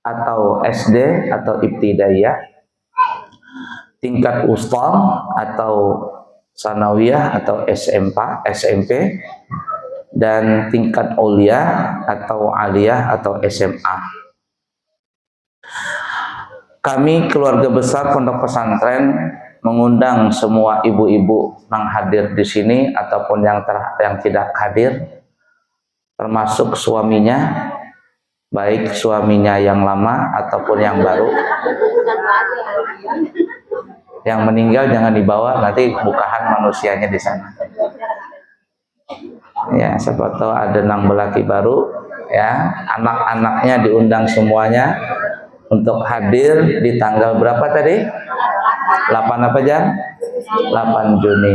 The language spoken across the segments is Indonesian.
atau SD atau ibtidaiyah, tingkat wusta atau sanawiyah atau SMP, dan tingkat ulia atau aliyah atau SMA. Kami keluarga besar Pondok Pesantren mengundang semua ibu-ibu yang hadir di sini ataupun yang tidak hadir, termasuk suaminya, baik suaminya yang lama ataupun yang baru. Yang meninggal jangan dibawa, nanti bukahan manusianya di sana. Ya, siapa tahu ada nang belaki baru, ya, anak-anaknya diundang semuanya untuk hadir di tanggal berapa tadi? 8 apa jam? 8 Juni.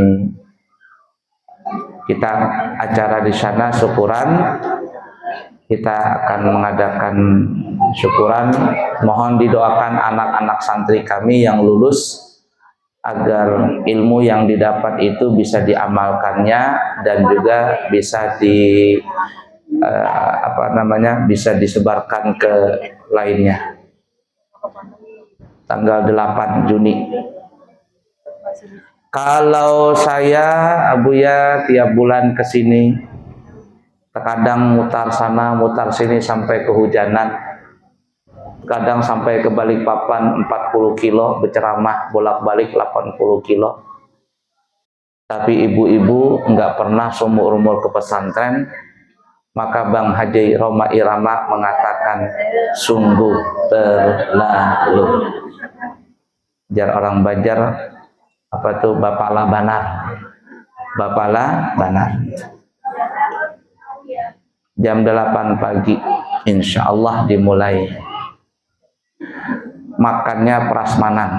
Kita acara di sana syukuran. Kita akan mengadakan syukuran. Mohon didoakan anak-anak santri kami yang lulus agar ilmu yang didapat itu bisa diamalkannya dan juga bisa bisa disebarkan ke lainnya. Tanggal 8 Juni. Kalau saya, Abuya, tiap bulan ke sini, terkadang mutar sana, mutar sini sampai kehujanan. Kadang sampai ke Balikpapan 40 kilo, berceramah bolak-balik 80 kilo. Tapi ibu-ibu nggak pernah seumur-umur ke pesantren. Maka Bang Haji Roma Irama mengatakan sungguh terlalu. Jar orang Banjar apa tuh, bapaklah banar. Bapaklah banar. Jam 8 pagi insya Allah dimulai. Makannya prasmanan.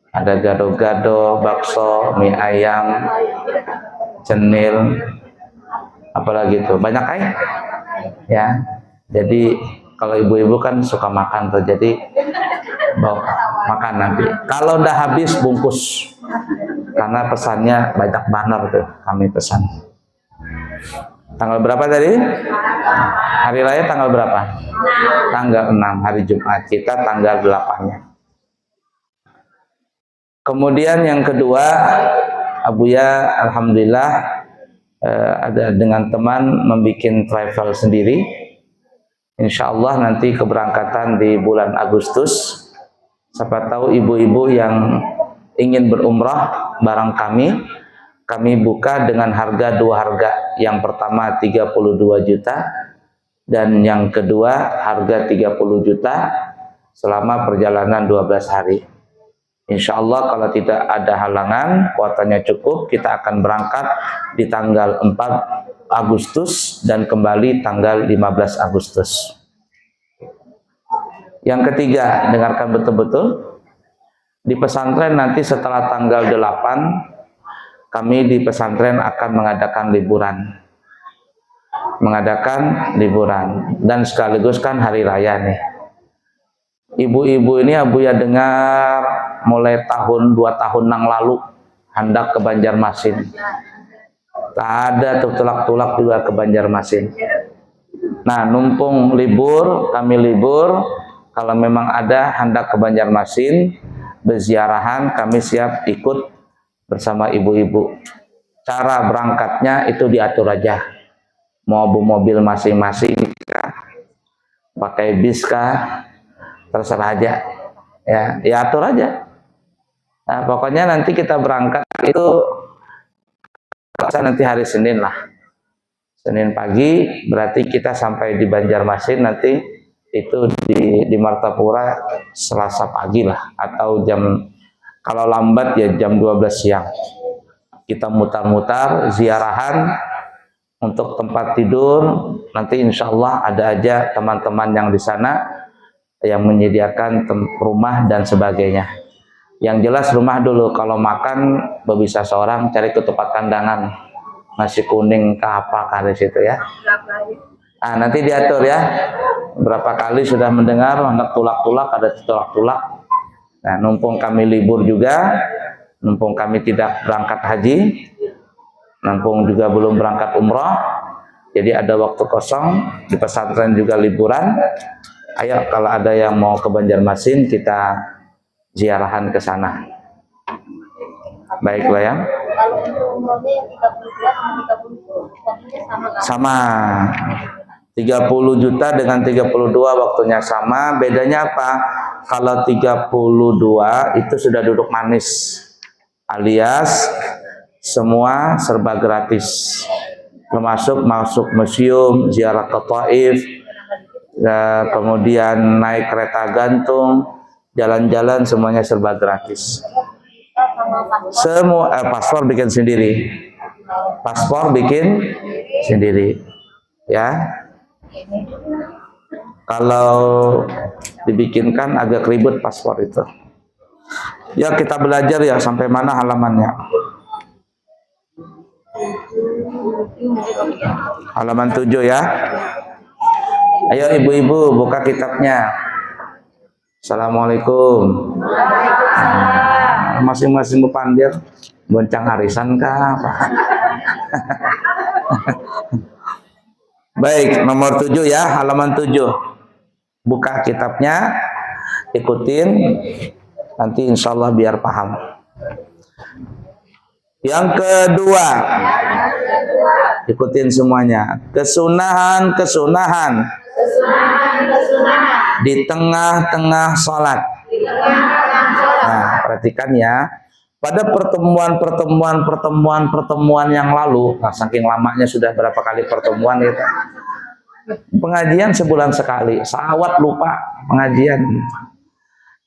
Ada gado-gado, bakso, mie ayam, cenil, apalagi itu banyak ya. Jadi kalau ibu-ibu kan suka makan tuh, jadi bawa makan nanti. Kalau udah habis bungkus, karena pesannya banyak banget tuh kami pesan. Tanggal berapa tadi? Hari raya tanggal berapa? Tanggal 6, hari Jumat. Kita tanggal 8-nya. Kemudian yang kedua, Abuya alhamdulillah ada dengan teman membuat travel sendiri. Insya Allah nanti keberangkatan di bulan Agustus. Siapa tahu ibu-ibu yang ingin berumrah bareng kami buka dengan harga 2 harga. Yang pertama 32 juta dan yang kedua harga 30 juta selama perjalanan 12 hari. Insya Allah kalau tidak ada halangan, kuotanya cukup, kita akan berangkat di tanggal 4 Agustus dan kembali tanggal 15 Agustus. Yang ketiga, dengarkan betul-betul. Di pesantren nanti setelah tanggal 8, kami di pesantren akan mengadakan liburan. Dan sekaligus kan hari raya nih. Ibu-ibu ini Abuya dengar mulai 2 tahun yang lalu hendak ke Banjarmasin. Tak ada tuh tulak-tulak juga ke Banjarmasin. Nah, numpung kami libur, kalau memang ada hendak ke Banjarmasin, berziarahan, kami siap ikut bersama ibu-ibu. Cara berangkatnya itu diatur aja. Mau mobil masing-masing, pakai bis kah, terserah aja. Ya, diatur aja. Nah, pokoknya nanti kita berangkat itu nanti hari Senin lah. Senin pagi berarti kita sampai di Banjarmasin nanti itu di Martapura Selasa pagi lah, atau kalau lambat ya jam 12 siang. Kita mutar-mutar ziarahan untuk tempat tidur. Nanti insya Allah ada aja teman-teman yang di sana yang menyediakan rumah dan sebagainya. Yang jelas rumah dulu, kalau makan bisa seorang cari ketupat kandangan, nasi kuning ke apa kali situ ya. Ah, nanti diatur ya. Berapa kali sudah mendengar anak tulak-tulak, ada tulak-tulak. Nah, numpung kami libur juga, numpung kami tidak berangkat haji, numpung juga belum berangkat umrah, jadi ada waktu kosong di pesantren juga liburan. Ayo kalau ada yang mau ke Banjarmasin kita ziarahan ke sana. Baiklah ya. Kalau untuk umrohnya yang 32 sama 30 waktunya sama kan? Sama. 30 juta dengan 32 waktunya sama. Bedanya apa? Kalau 32 itu sudah duduk manis, alias semua serba gratis, termasuk masuk museum, ziarah ke Taif, kemudian naik kereta gantung, jalan-jalan, semuanya serba gratis. Semua paspor bikin sendiri, paspor bikin sendiri, ya. Kalau dibikinkan agak ribet paspor itu. Ya kita belajar ya, sampai mana halamannya? Halaman 7 ya. Ayo ibu-ibu buka kitabnya. Assalamualaikum. Masing-masing pandir boncang arisan kah? Baik, nomor 7 ya, halaman 7. Buka kitabnya, ikutin, nanti insya Allah biar paham. Yang kedua, ikutin semuanya. Kesunahan di tengah-tengah sholat. Nah, perhatikan ya. Pada pertemuan yang lalu, nah, saking lamanya sudah berapa kali pertemuan itu. Pengajian sebulan sekali, sawat lupa pengajian.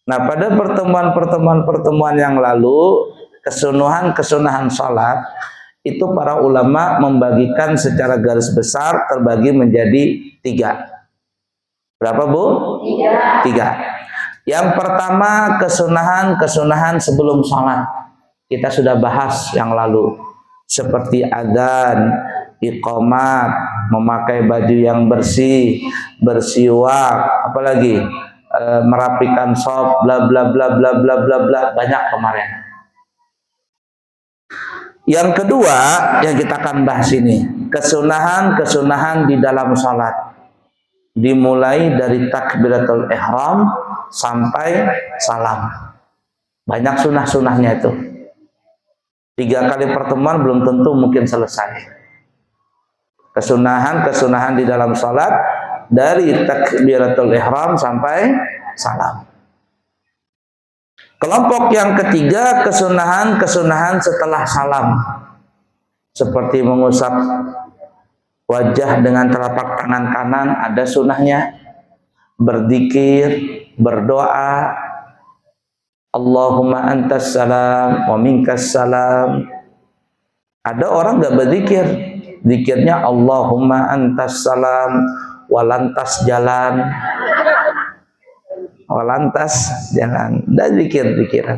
Nah, pada pertemuan yang lalu, kesunahan sholat itu para ulama membagikan secara garis besar terbagi menjadi 3. Berapa Bu? 3. Yang pertama kesunahan sebelum sholat. Kita sudah bahas yang lalu, seperti adzan, iqamat, memakai baju yang bersih, bersiwak, apalagi merapikan shop, bla bla bla bla bla bla bla, banyak kemarin. Yang kedua yang kita akan bahas ini, kesunahan di dalam sholat, dimulai dari takbiratul ihram sampai salam. Banyak sunah-sunahnya itu. 3 kali pertemuan belum tentu mungkin selesai. Kesunahan di dalam sholat dari takbiratul ihram sampai salam. Kelompok yang ketiga, kesunahan setelah salam, seperti mengusap wajah dengan telapak tangan kanan, ada sunahnya. Berzikir, berdoa, Allahumma antas salam wa minkas salam. Ada orang nggak berzikir, zikirnya Allahumma antas salam walantas jalan, dan zikiran.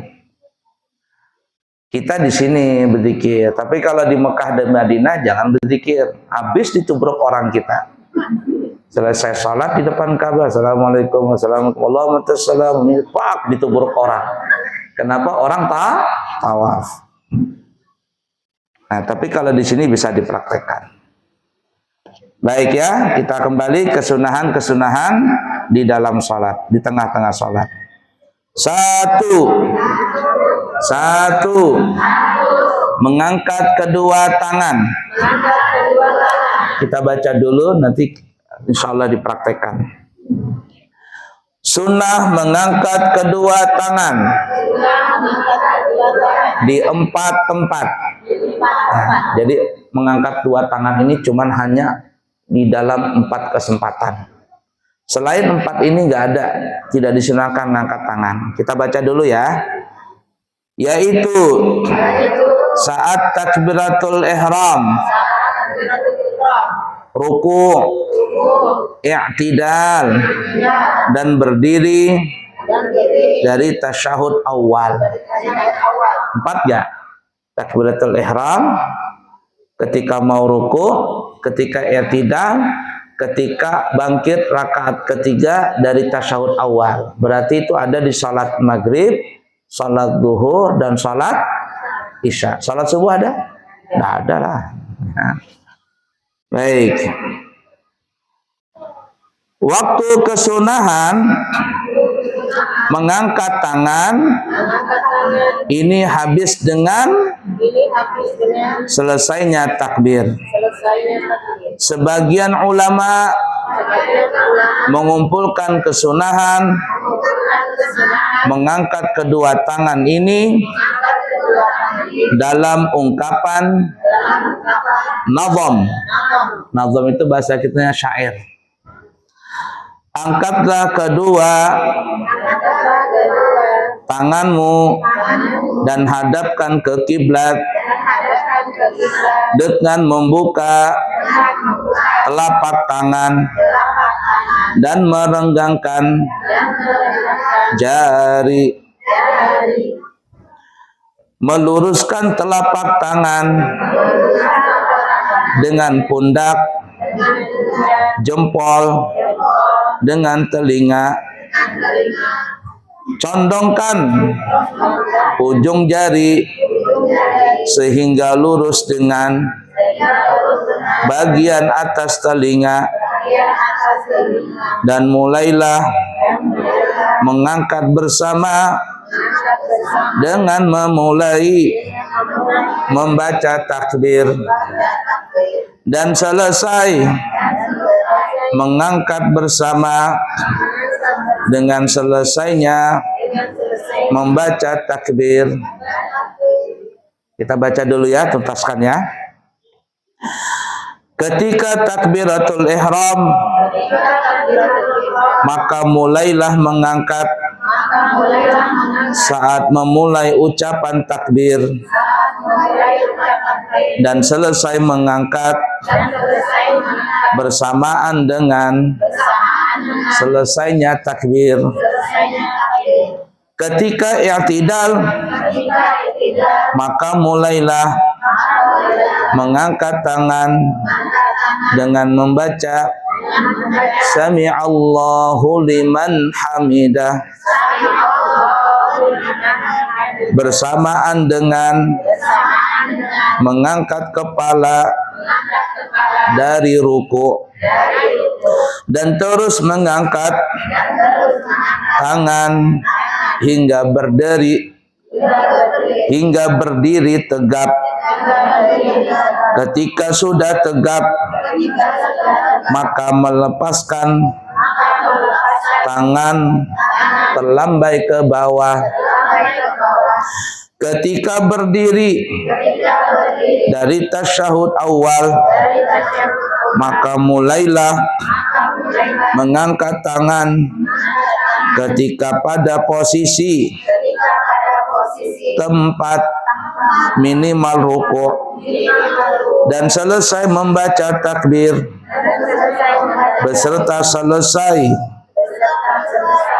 Kita di sini berzikir, tapi kalau di Mekah dan Madinah jangan berzikir, habis ditubruk orang kita. Selesai sholat di depan Ka'bah, assalamualaikum, assalamualaikum, pak ditubruk orang. Kenapa? Orang tawaf. Nah, tapi kalau di sini bisa dipraktekkan. Baik ya, kita kembali kesunahan di dalam sholat, di tengah-tengah sholat. Satu, mengangkat kedua tangan. Kita baca dulu, nanti insya Allah dipraktekkan. Sunnah mengangkat kedua tangan di 4 tempat. Nah, jadi mengangkat 2 tangan ini cuman hanya di dalam 4 kesempatan. Selain 4 ini nggak ada, tidak disunahkan mengangkat tangan. Kita baca dulu ya. Yaitu saat takbiratul ihram, ruku, i'tidal, dan berdiri dari tasyahud awal. 4 ya. Takbiratul ihram, ketika mau ruku, ketika i'tidal, ketika bangkit rakaat ketiga dari tasyahud awal. Berarti itu ada di salat maghrib, salat zuhur, dan salat isya. Salat subuh ada? Tidak ada lah. Nah. Baik. Waktu kesunahan mengangkat tangan ini habis dengan selesainya takbir. Sebagian ulama mengumpulkan kesunahan mengangkat kedua tangan ini dalam ungkapan nazam. Nazam itu bahasa kitanya syair. Angkatlah kedua tanganmu dan hadapkan ke kiblat dengan membuka telapak tangan dan merenggangkan jari, meluruskan telapak tangan dengan pundak, jempol dengan telinga, condongkan ujung jari sehingga lurus dengan bagian atas telinga, dan mulailah mengangkat bersama dengan memulai membaca takbir dan selesai mengangkat bersama dengan selesainya membaca takbir. Kita baca dulu ya, tuntaskan ya. Ketika takbiratul ihram, maka mulailah mengangkat saat memulai ucapan takbir dan selesai mengangkat bersamaan dengan selesainya takbir. Ketika i'tidal, maka mulailah mengangkat tangan dengan membaca Sami'allahu liman hamidah bersamaan dengan mengangkat kepala dari ruku dan terus mengangkat tangan hingga berdiri tegap. Ketika sudah tegap, maka melepaskan tangan terlambai ke bawah. Ketika berdiri dari tasyahud awal, maka mulailah mengangkat tangan ketika pada posisi tempat minimal ruku dan selesai membaca takbir beserta selesai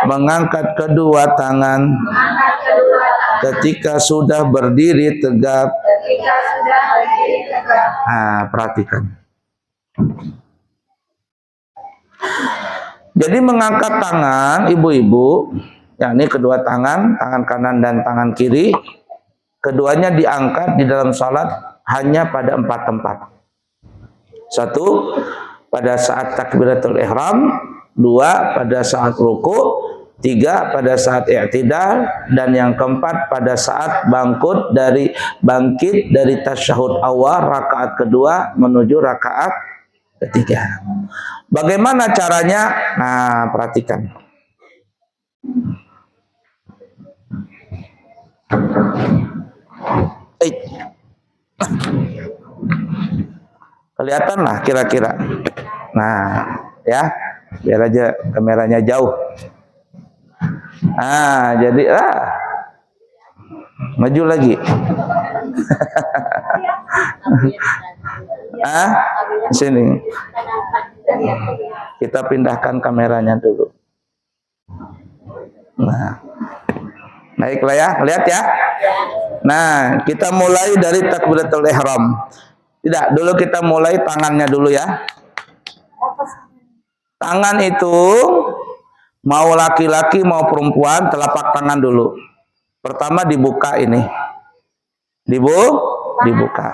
mengangkat kedua tangan ketika sudah berdiri tegap. Nah, perhatikan. Jadi mengangkat tangan ibu-ibu, yakni kedua tangan, tangan kanan dan tangan kiri, keduanya diangkat di dalam salat hanya pada 4 tempat. 1, pada saat takbiratul ihram. 2, pada saat ruku. 3, pada saat i'tidal. Dan yang keempat, pada saat bangkit dari tasyahud awal rakaat kedua menuju rakaat ketiga. Bagaimana caranya? Nah, perhatikan. Kelihatan lah kira-kira. Nah, ya, biar aja kameranya jauh. Nah, jadi maju lagi. Sini. Kita pindahkan kameranya dulu. Nah, baiklah ya, lihat ya. Nah, kita mulai dari takbiratul ihram. Tidak, dulu kita mulai tangannya dulu ya. Tangan itu mau laki-laki mau perempuan, telapak tangan dulu. Pertama dibuka ini. Dibuka.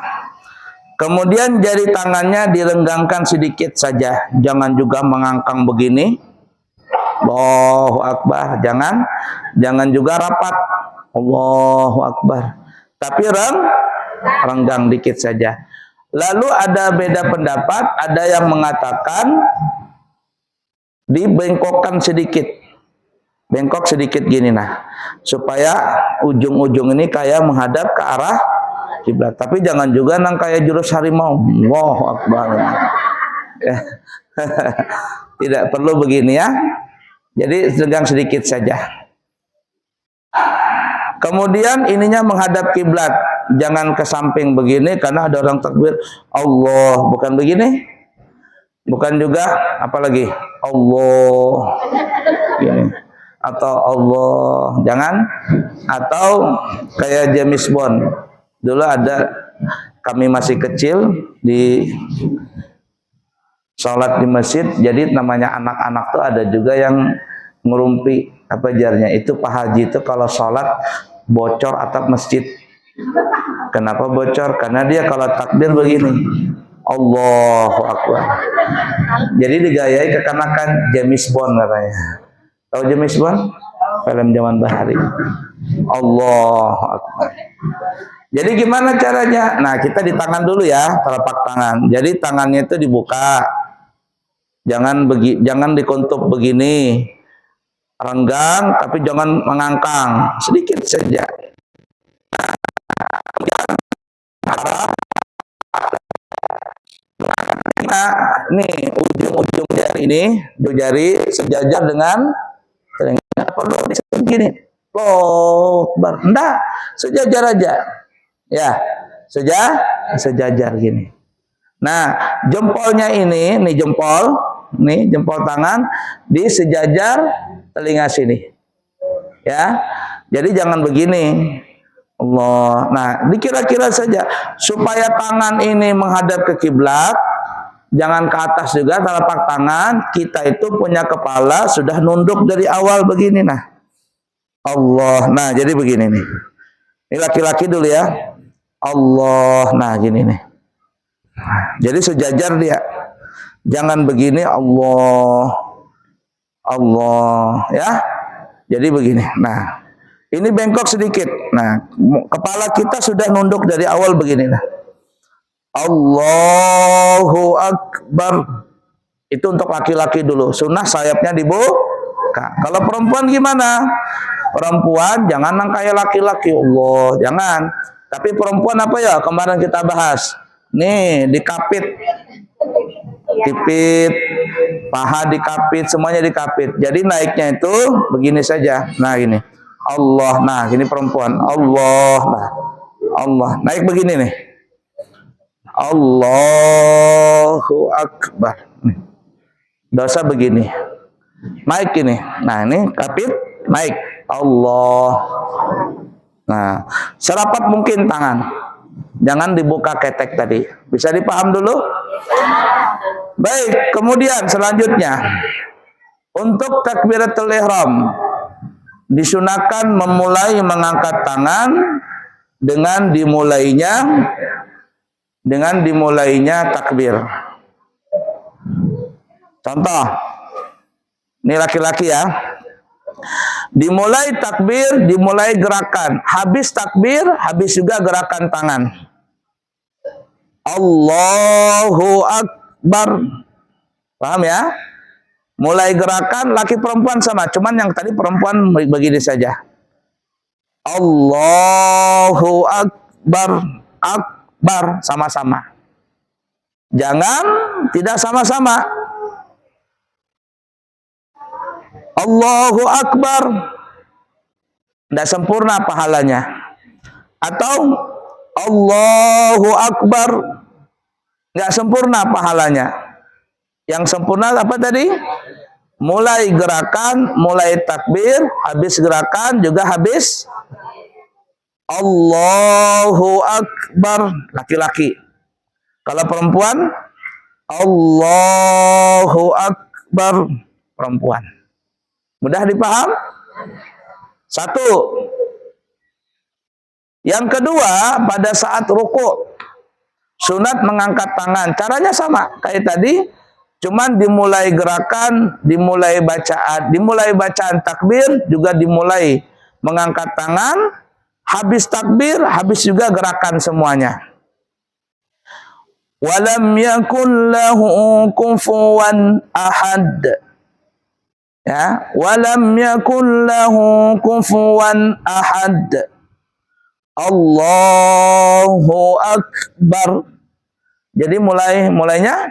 Kemudian jari tangannya direnggangkan sedikit saja, jangan juga mengangkang begini. Allahu Akbar, jangan juga rapat. Allahu Akbar. Tapi renggang dikit saja. Lalu ada beda pendapat, ada yang mengatakan dibengkokkan sedikit. Bengkok sedikit gini nah, supaya ujung-ujung ini kayak menghadap ke arah kiblat. Tapi jangan juga nang kayak jurus harimau. Allahu Akbar. Ya. Tidak perlu begini ya. Jadi renggang sedikit saja. Kemudian ininya menghadap kiblat. Jangan ke samping begini karena ada orang takbir Allah, bukan begini. Bukan juga apalagi Allah gini. Atau Allah, jangan. Atau kayak James Bond. Dulu ada, kami masih kecil di sholat di masjid, jadi namanya anak-anak tuh ada juga yang ngerumpi apa jarnya. Itu Pak Haji itu kalau sholat bocor atap masjid. Kenapa bocor? Karena dia kalau takbir begini, Allahu Akbar. Jadi digayai kekanakan James Bond katanya. Tahu James Bond? Film zaman bahari. Allahu Akbar. Jadi gimana caranya? Nah, kita di tangan dulu ya, telapak tangan. Jadi tangannya itu dibuka. Jangan dikontup begini. Renggang tapi jangan mengangkang, sedikit saja. Nah, nih ujung-ujung jari ini, dua jari sejajar dengan telinga. Perlu begini. Loh, enggak, sejajar aja. Ya, sejajar gini. Nah, jempolnya ini, nih jempol tangan di sejajar telinga sini. Ya. Jadi jangan begini. Allah. Nah, dikira-kira saja supaya tangan ini menghadap ke kiblat, jangan ke atas juga telapak tangan. Kita itu punya kepala sudah nunduk dari awal begini nah. Allah. Nah, jadi begini nih. Ini laki-laki dulu ya. Allah. Nah, gini nih. Jadi sejajar dia. Jangan begini Allah. Allah, ya. Jadi begini. Nah, ini bengkok sedikit. Nah, kepala kita sudah nunduk dari awal begini nah. Allahu Akbar. Itu untuk laki-laki dulu. Sunnah sayapnya dibuka. Kalau perempuan gimana? Perempuan jangan nang kayak laki-laki. Allah, jangan. Tapi perempuan apa ya? Kemarin kita bahas. Nih, dikapit. Dipit, paha dikapit, semuanya dikapit. Jadi naiknya itu begini saja. Nah, gini. Allah. Nah, gini perempuan. Allah. Nah, Allah. Naik begini nih. Allahu Akbar. Dosa begini. Naik ini. Nah, ini kapit, naik. Allah. Nah, serapat mungkin tangan. Jangan dibuka ketek tadi. Bisa dipaham dulu? Baik, kemudian selanjutnya untuk takbiratul ihram disunahkan memulai mengangkat tangan dengan dimulainya takbir. Contoh, ini laki-laki ya. Dimulai takbir, dimulai gerakan. Habis takbir, habis juga gerakan tangan. Allahu Akbar. Paham ya? Mulai gerakan laki perempuan sama, cuman yang tadi perempuan begini saja. Allahu Akbar. Akbar sama-sama. Jangan tidak sama-sama. Allahu Akbar. Tidak sempurna pahalanya. Atau Allahu Akbar. Nggak sempurna pahalanya. Yang sempurna apa tadi? Mulai gerakan, mulai takbir, habis gerakan juga habis Allahu Akbar. Laki-laki. Kalau perempuan Allahu Akbar. Perempuan. Mudah dipaham? Satu. Yang kedua, pada saat ruku, Sunat mengangkat tangan. Caranya sama kayak tadi, cuman dimulai gerakan, dimulai bacaan takbir, juga dimulai mengangkat tangan, habis takbir, habis juga gerakan semuanya. Walam yakun lahu kufuwan ahad. Ya, walam yakun lahu kufuwan ahad. Allahu akbar. Jadi mulainya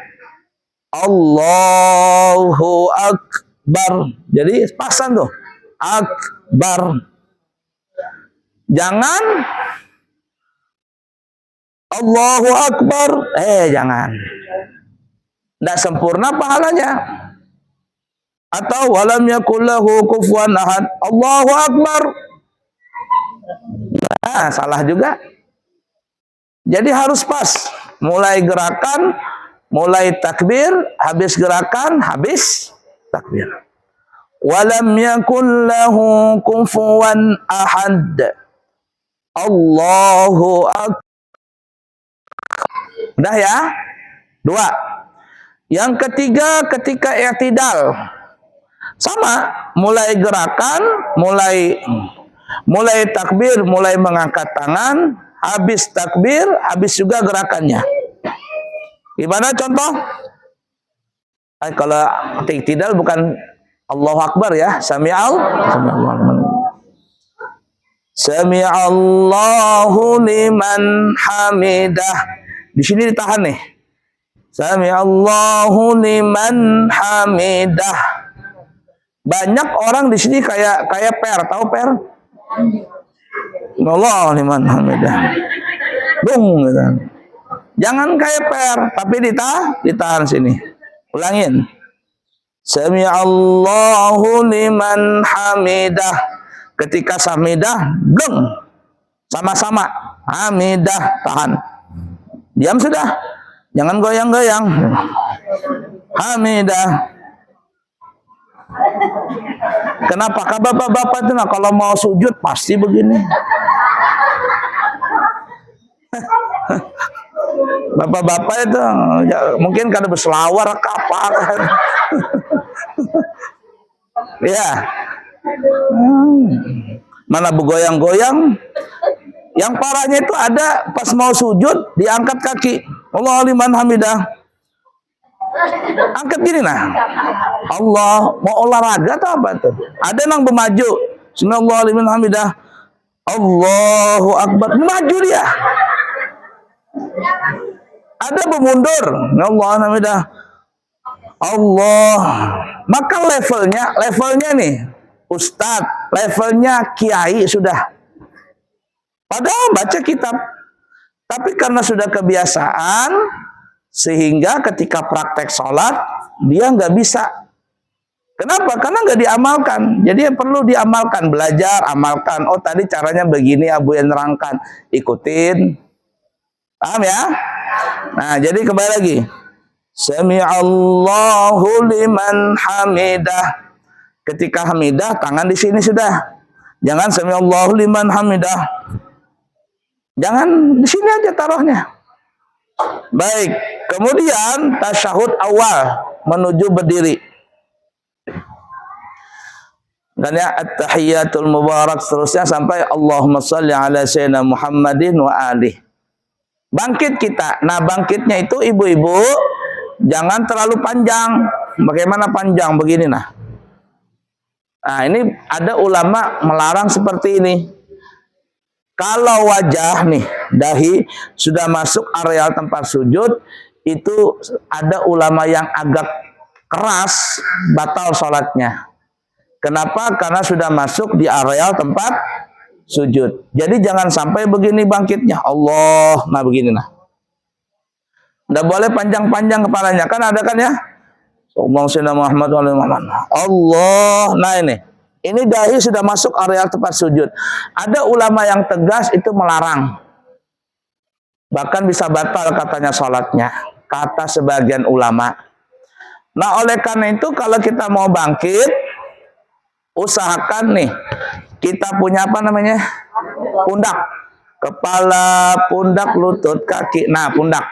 Allahu akbar. Jadi pasan tuh. Akbar. Jangan Allahu akbar. Jangan. Tidak sempurna pahalanya. Atau walam yakul lahu kufuwan ahad. Allahu akbar. Nah, salah juga. Jadi harus pas. Mulai gerakan, mulai takbir, habis gerakan, habis takbir. Walam yakul lahu kufuwan ahad. Allahu akbar. Udah ya? 2. Yang ketiga ketika i'tidal. Sama, mulai gerakan, mulai takbir, mulai mengangkat tangan, habis takbir, habis juga gerakannya. Gimana contoh? Kalau i'tidal bukan Allahu Akbar ya, Sami'allahu liman hamidah. Di sini ditahan nih. Sami'allahu liman hamidah. Banyak orang di sini kayak per, tahu per? Allah liman hamidah. Gitu. Jangan kayak per, tapi ditahan sini. Ulangin. Sami'allahu liman hamidah. Ketika hamidah, sama-sama. Hamidah, tahan. Diam sudah. Jangan goyang-goyang. Hamidah. Kenapa? Karena bapak-bapak itu kalau mau sujud pasti begini. Bapak-bapak itu ya, mungkin karena berselawar kapal. Ya. Mana bergoyang-goyang. Yang parahnya itu ada pas mau sujud diangkat kaki. Allah liman hamidah. Angkat gini nah. Allah mau olahraga atau apa tuh? Ada yang bermaju. Subhanallah liman hamidah. Allahu akbar. Maju dia. Ada bermundur. Allah hamidah. Allah. Maka levelnya nih ustadz, levelnya kiai sudah. Padahal baca kitab. Tapi karena sudah kebiasaan, sehingga ketika praktek sholat, dia nggak bisa. Kenapa? Karena nggak diamalkan. Jadi perlu diamalkan, belajar, amalkan. Oh tadi caranya begini, Abu yang nerangkan. Ikutin. Paham ya? Nah jadi kembali lagi. Sami'allahu liman hamidah. Ketika hamidah, tangan di sini sudah. Jangan sami'allahu liman hamidah. Jangan di sini aja taruhnya. Baik, kemudian tasyahud awal menuju berdiri. Dan ya at-tahiyyatul mubarak seterusnya sampai Allahumma shalli ala sayyidina Muhammadin wa alihi. Bangkit kita. Nah, bangkitnya itu ibu-ibu jangan terlalu panjang. Bagaimana panjang begini nah. Nah, ini ada ulama melarang seperti ini. Kalau wajah nih, dahi sudah masuk areal tempat sujud, itu ada ulama yang agak keras, batal sholatnya. Kenapa? Karena sudah masuk di areal tempat sujud. Jadi jangan sampai begini bangkitnya. Allah, nah begini nah. Nggak boleh panjang-panjang kepalanya. Kan ada kan ya? Allah, nah ini. Ini dahi sudah masuk areal tempat sujud. Ada ulama yang tegas itu melarang. Bahkan bisa batal katanya sholatnya. Kata sebagian ulama. Nah oleh karena itu kalau kita mau bangkit, usahakan nih. Kita punya apa namanya? Pundak. Kepala, pundak, lutut, kaki. Nah pundak.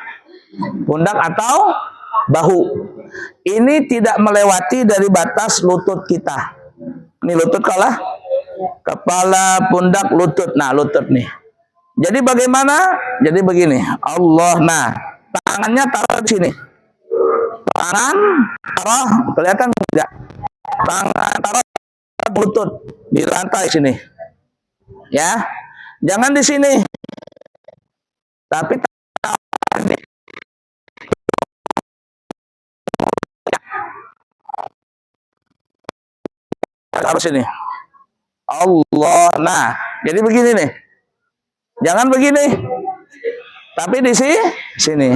pundak atau bahu. Ini tidak melewati dari batas lutut kita. Ini lutut kalah, kepala, pundak, lutut. Nah, lutut nih. Jadi bagaimana? Jadi begini. Allah. Nah, tangannya taruh di sini. Tangan taruh, kelihatan tidak? Tangan taruh lutut di lantai sini. Ya. Jangan di sini. Tapi taruh sini. Allah. Nah, jadi begini nih. Jangan begini. Tapi di sini.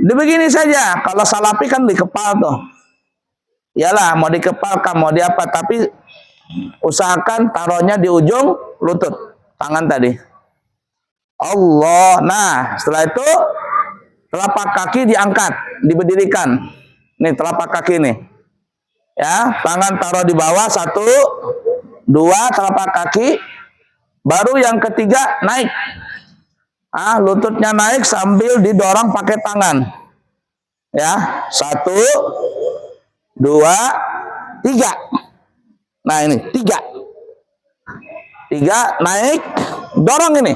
Di begini saja. Kalau salapi kan di kepala tuh. Iyalah, mau dikepalkan, mau di apa, tapi usahakan taruhnya di ujung lutut tangan tadi. Allah. Nah, setelah itu telapak kaki diangkat, diberdirikan. Nih telapak kaki nih. Ya, tangan taruh di bawah, 1, 2 telapak kaki. Baru yang ketiga naik. Lututnya naik sambil didorong pakai tangan. Ya, 1, 2, 3. Nah ini 3 naik, dorong ini.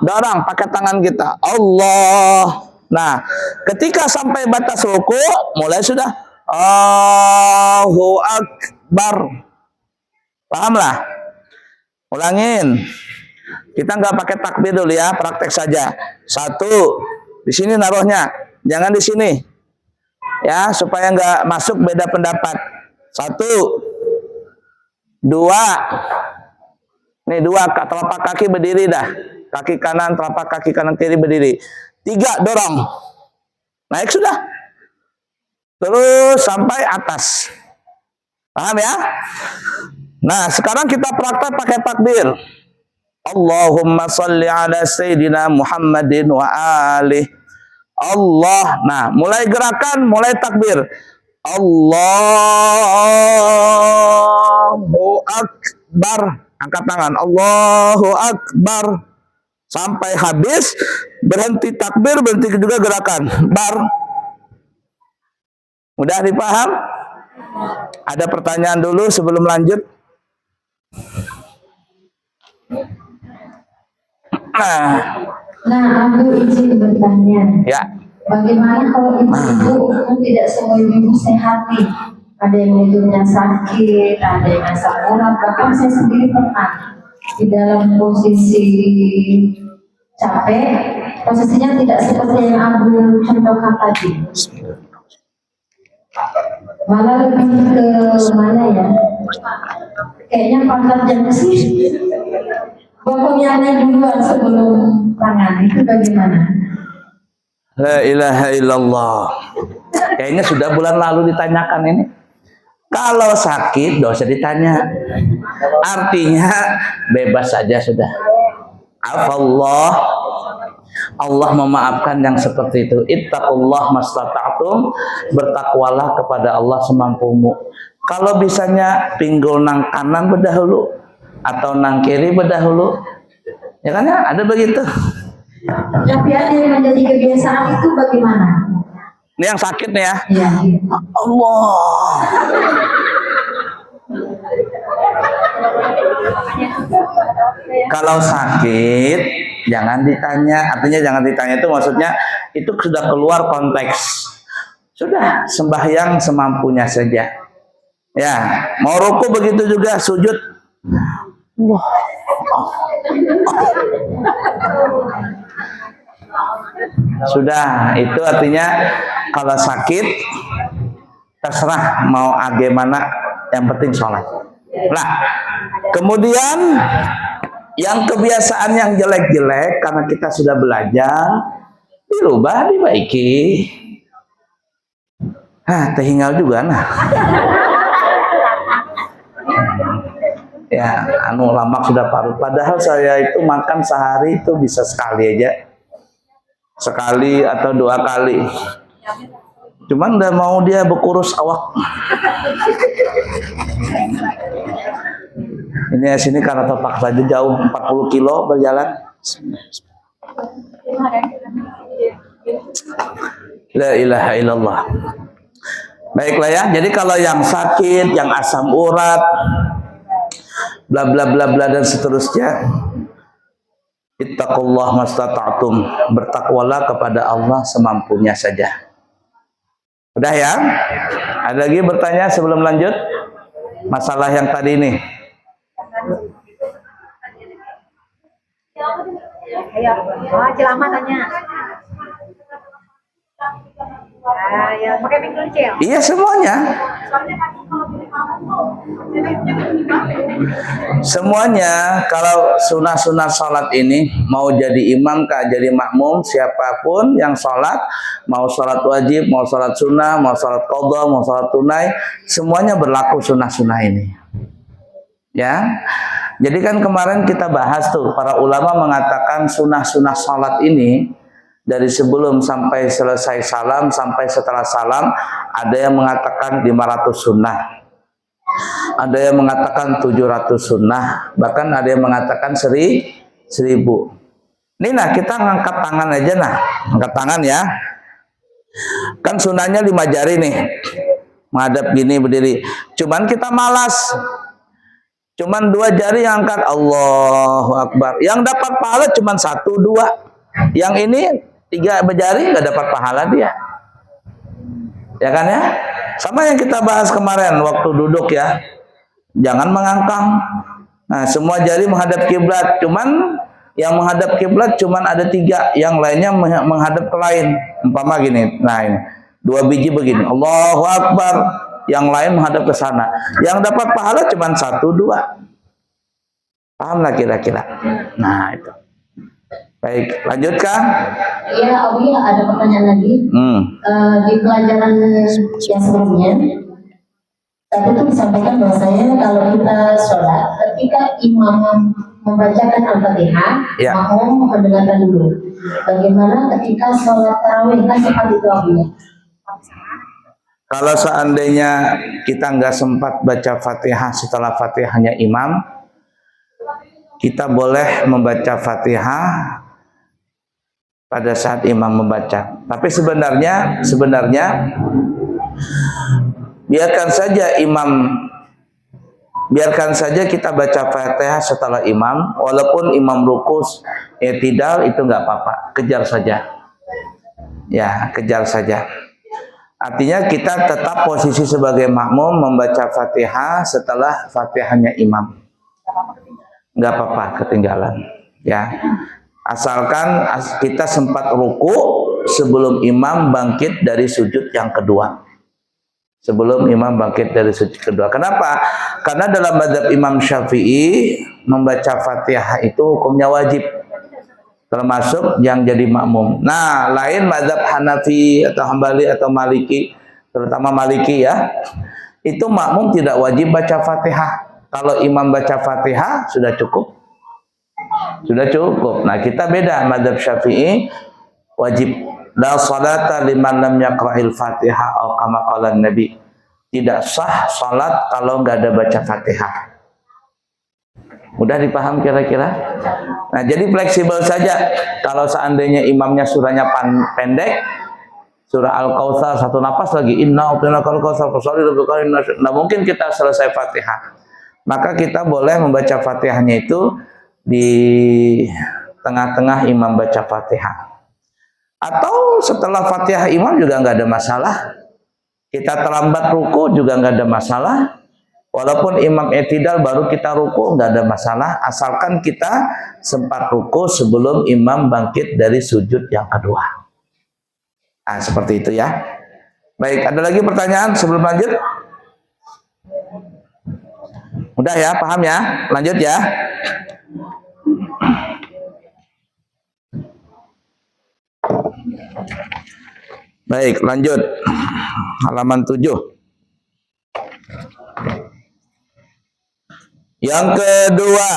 Dorong pakai tangan kita. Allah. Nah, ketika sampai batas ruku, mulai sudah Allahu Akbar. Pahamlah? Ulangin. Kita nggak pakai takbir dulu ya, praktek saja. 1, di sini naruhnya, jangan di sini. Ya, supaya nggak masuk beda pendapat. 1, 2. Nih 2 telapak kaki berdiri dah. Kaki kanan, telapak kaki kanan kiri berdiri. 3 dorong. Naik sudah. Terus sampai atas. Paham ya? Nah, sekarang kita praktek pakai takbir. Allahumma salli ala Sayyidina Muhammadin wa alih. Allah. Nah, mulai gerakan, mulai takbir. Allahu Akbar. Angkat tangan. Allahu Akbar. Sampai habis, berhenti takbir, berhenti juga gerakan. Bar. Mudah dipaham? Ada pertanyaan dulu sebelum lanjut? Nah, aku izin bertanya. Ya. Bagaimana kalau ibu-ibu tidak semua ibu sehat nih? Ada yang hidungnya sakit, ada yang asam urat, bahkan saya sendiri pernah di dalam posisi capek, posisinya tidak seperti yang Abu contohkan tadi. Malah lebih ke mana ya? Kayaknya pantat jangan sih. Pokoknya duluan sebelum tangan, itu bagaimana? La ilaha illallah. Kayaknya sudah bulan lalu ditanyakan ini. Kalau sakit, dosa ditanya. Artinya bebas saja sudah. Afallah. Allah memaafkan yang seperti itu. Ittaqullah mastata'tum. Bertakwalah kepada Allah semampumu. Kalau bisanya pinggul nang kanan berdahulu atau nang kiri berdahulu, ya kan ya, ada begitu. Tapi ada yang menjadi kebiasaan itu bagaimana? Ini yang sakit nih ya. Ya. Allah. Kalau sakit jangan ditanya. Artinya jangan ditanya itu maksudnya itu sudah keluar konteks. Sudah sembahyang semampunya saja. Ya, mau ruku begitu juga, sujud. Wah. Sudah, itu artinya kalau sakit terserah mau bagaimana, yang penting sholat. Nah, kemudian yang kebiasaan yang jelek-jelek karena kita sudah belajar dirubah, dibaiki. Terhingal juga nah. Ya, lamak sudah parut. Padahal saya itu makan sehari itu bisa sekali aja. Sekali atau 2 kali. Cuman udah mau dia berkurus awak. Ini sini karena terpaksa aja jauh 40 kilo berjalan. La ilaha illallah. Baiklah ya, jadi kalau yang sakit, yang asam urat, bla bla bla bla dan seterusnya, ittaqullah mastata'tum, bertakwalah kepada Allah semampunya saja. Udah ya? Ada lagi bertanya sebelum lanjut? Masalah yang tadi nih. Ayo, ceramah tanya. Ya, pakai mic dulu, Cel. Iya semuanya. Semuanya kalau sunah-sunah sholat ini mau jadi imam kah jadi makmum siapapun yang sholat, mau sholat wajib, mau sholat sunnah, mau sholat qadha, mau sholat tunai, semuanya berlaku sunah-sunah ini. Ya, jadi kan kemarin kita bahas tuh para ulama mengatakan sunah-sunah sholat ini dari sebelum sampai selesai salam sampai setelah salam ada yang mengatakan 500 sunnah. Ada yang mengatakan 700 sunnah, bahkan ada yang mengatakan 1000. Ini nah kita ngangkat tangan aja nah, angkat tangan ya. Kan sunnahnya 5 jari nih, menghadap gini berdiri. Cuman kita malas, cuman 2 jari yang angkat, Allahu Akbar. Yang dapat pahala cuman 1, 2. Yang ini 3 jari nggak dapat pahala dia. Ya kan ya? Sama yang kita bahas kemarin waktu duduk ya. Jangan mengangkang. Nah, semua jari menghadap kiblat. Cuman yang menghadap kiblat cuman ada 3, yang lainnya menghadap ke lain. Umpama gini. Nah, ini 2 biji begini. Allahu Akbar. Yang lain menghadap ke sana. Yang dapat pahala cuman 1, 2. Pahamlah kira-kira. Nah, itu. Baik, lanjutkan. Iya, Abi ada pertanyaan lagi. Di pelajaran yang sebelumnya, tadi itu disampaikan bahwasanya kalau kita sholat, ketika imam membacakan Al-Fatihah, Ya. makmum mendengarkan dulu. Bagaimana ketika sholat tarawih kan cepat itu Abi? Kalau seandainya kita nggak sempat baca Fatihah setelah Fatihahnya imam, kita boleh membaca Fatihah pada saat imam membaca. Tapi sebenarnya biarkan saja kita baca Fatihah setelah imam, walaupun imam rukus i'tidal itu nggak apa-apa, kejar saja. Ya, kejar saja. Artinya kita tetap posisi sebagai makmum membaca Fatihah setelah Fatihahnya imam. Nggak apa-apa ketinggalan. Ya. Asalkan kita sempat ruku sebelum imam bangkit dari sujud yang kedua. Sebelum imam bangkit dari sujud kedua. Kenapa? Karena dalam mazhab Imam Syafi'i membaca Fatihah itu hukumnya wajib. Termasuk yang jadi makmum. Nah, lain mazhab Hanafi atau Hambali atau Maliki, terutama Maliki ya. Itu makmum tidak wajib baca Fatihah. Kalau imam baca Fatihah sudah cukup. Sudah cukup. Nah, kita beda. Mazhab Syafi'i wajib. La salata liman lam yaqra'il Fatihah atau kama qala Nabi. Tidak sah salat kalau nggak ada baca Fatihah. Mudah dipaham kira-kira? Nah, jadi fleksibel saja. Kalau seandainya imamnya surahnya pendek, surah Al-Kautsar satu napas lagi, inna a'tainakal kautsar fasalli lirabbika wanhar. Nah, mungkin kita selesai Fatihah. Maka kita boleh membaca Fatihahnya itu di tengah-tengah imam baca Fatihah. Atau setelah Fatihah imam juga nggak ada masalah. Kita terlambat ruku juga nggak ada masalah. Walaupun imam i'tidal baru kita ruku nggak ada masalah. Asalkan kita sempat ruku sebelum imam bangkit dari sujud yang kedua. Nah, seperti itu ya. Baik, ada lagi pertanyaan sebelum lanjut? Udah ya, paham ya? Lanjut ya. Baik, lanjut. Halaman 7. Yang kedua,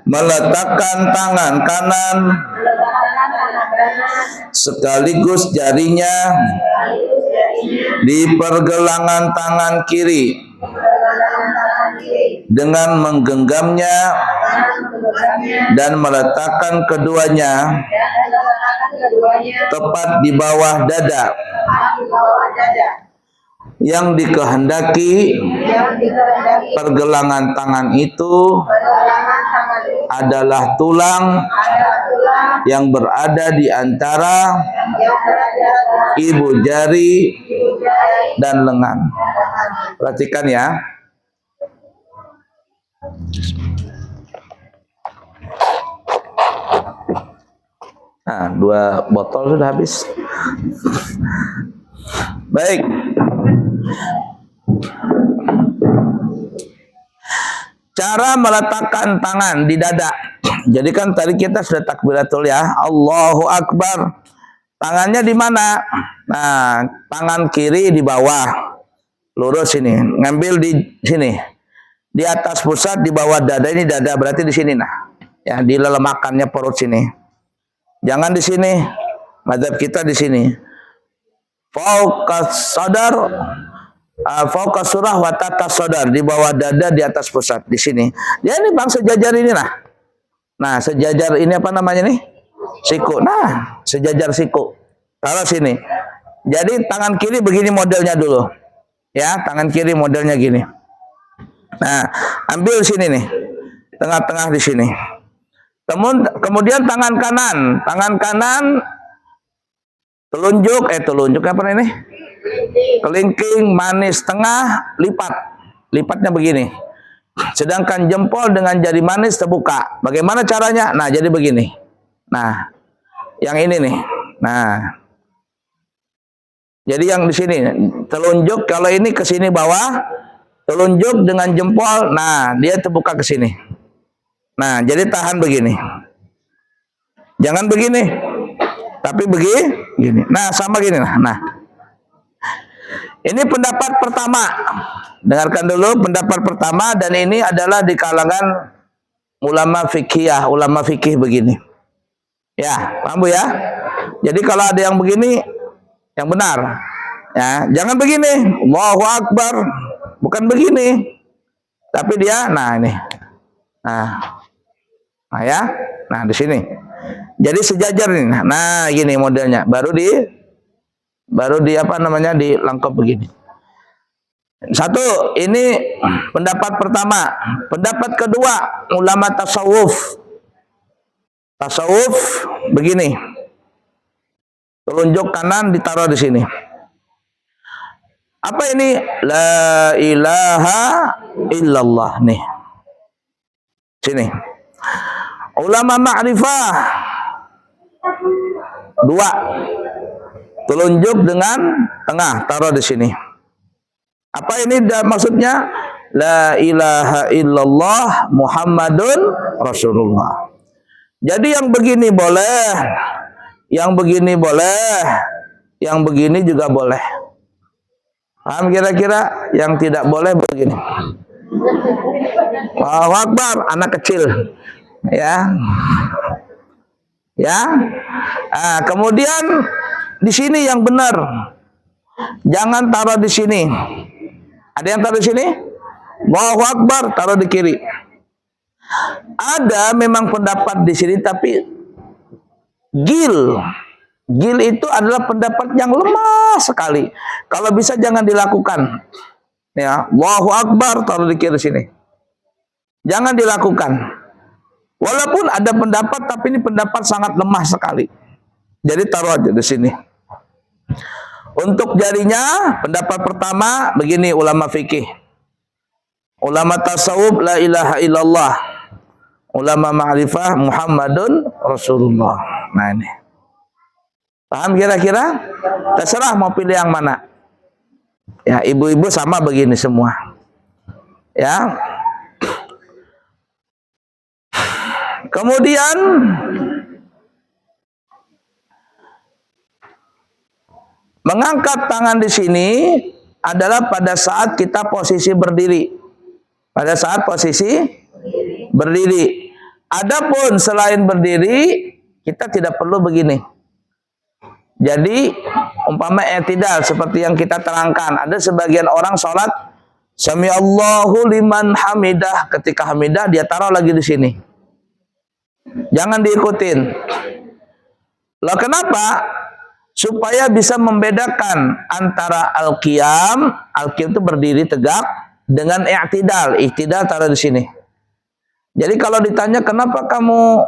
meletakkan tangan kanan sekaligus jarinya di pergelangan tangan kiri dengan menggenggamnya dan meletakkan keduanya tepat di bawah dada. Yang dikehendaki pergelangan tangan itu adalah tulang yang berada di antara ibu jari dan lengan. Perhatikan ya. Nah, 2 botol sudah habis. Baik. Cara meletakkan tangan di dada. Jadi kan tadi kita sudah takbiratul ya, Allahu Akbar. Tangannya di mana? Nah, tangan kiri di bawah. Lurus sini. Ngambil di sini. Di atas pusat di bawah dada, ini dada berarti di sini nah. Ya, di lelemakannya perut sini. Jangan di sini. Mazhab kita di sini. Fauqas sadar, fauqas surah wa tatas sadar, di bawah dada di atas pusat di sini. Dia ini bang sejajar ini nah. Nah, sejajar ini apa namanya nih? Siku. Nah, sejajar siku. Taruh sini. Jadi tangan kiri begini modelnya dulu. Ya, tangan kiri modelnya gini. Nah, ambil sini nih. Tengah-tengah di sini. Kemudian tangan kanan telunjuk apa ini? Kelingking, manis tengah, lipatnya begini. Sedangkan jempol dengan jari manis terbuka. Bagaimana caranya? Nah, jadi begini. Nah, yang ini nih. Nah, jadi yang di sini telunjuk, kalau ini ke sini bawah, telunjuk dengan jempol. Nah, dia terbuka ke sini. Nah, jadi tahan begini. Jangan begini. Tapi begini. Nah, sama gini nah. Ini pendapat pertama. Dengarkan dulu pendapat pertama, dan ini adalah di kalangan ulama fikih, ulama fikih begini. Ya, paham Bu ya? Jadi kalau ada yang begini yang benar. Ya, jangan begini. Allahu Akbar. Bukan begini. Tapi dia ini. Nah ya. Nah, di sini. Jadi sejajar nih. Nah, gini modelnya. Baru di apa namanya, dilengkap begini. Satu, ini pendapat pertama. Pendapat kedua, ulama tasawuf. Tasawuf begini. Telunjuk kanan ditaruh di sini. Apa ini? La ilaha illallah nih. Sini. Ulama ma'rifah. 2. Telunjuk dengan tengah taruh di sini. Apa ini maksudnya? La ilaha illallah Muhammadun Rasulullah. Jadi yang begini boleh, yang begini boleh, yang begini juga boleh. Paham kira-kira? Yang tidak boleh begini. Allahu Akbar, anak kecil. Ya. Ya. Nah, kemudian di sini yang benar. Jangan taruh di sini. Ada yang taruh di sini? Allahu Akbar, taruh di kiri. Ada memang pendapat di sini, tapi gil itu adalah pendapat yang lemah sekali. Kalau bisa jangan dilakukan. Ya, Allahu Akbar taruh di kiri sini. Jangan dilakukan. Walaupun ada pendapat, tapi ini pendapat sangat lemah sekali. Jadi taruh aja di sini. Untuk jarinya, pendapat pertama begini ulama fikih. Ulama tasawuf la ilaha illallah. Ulama ma'rifah Muhammadun Rasulullah. Nah ini. Paham kira-kira? Terserah mau pilih yang mana. Ya, ibu-ibu sama begini semua. Ya. Kemudian mengangkat tangan di sini adalah pada saat kita posisi berdiri. Pada saat posisi berdiri. Adapun selain berdiri, kita tidak perlu begini. Jadi, umpama i'tidal seperti yang kita terangkan. Ada sebagian orang sholat, Sami Allahu liman hamidah. Ketika hamidah, dia taruh lagi di sini. Jangan diikutin. Loh kenapa? Supaya bisa membedakan antara al-qiyam itu berdiri tegak, dengan i'tidal. I'tidal taruh di sini. Jadi kalau ditanya kenapa kamu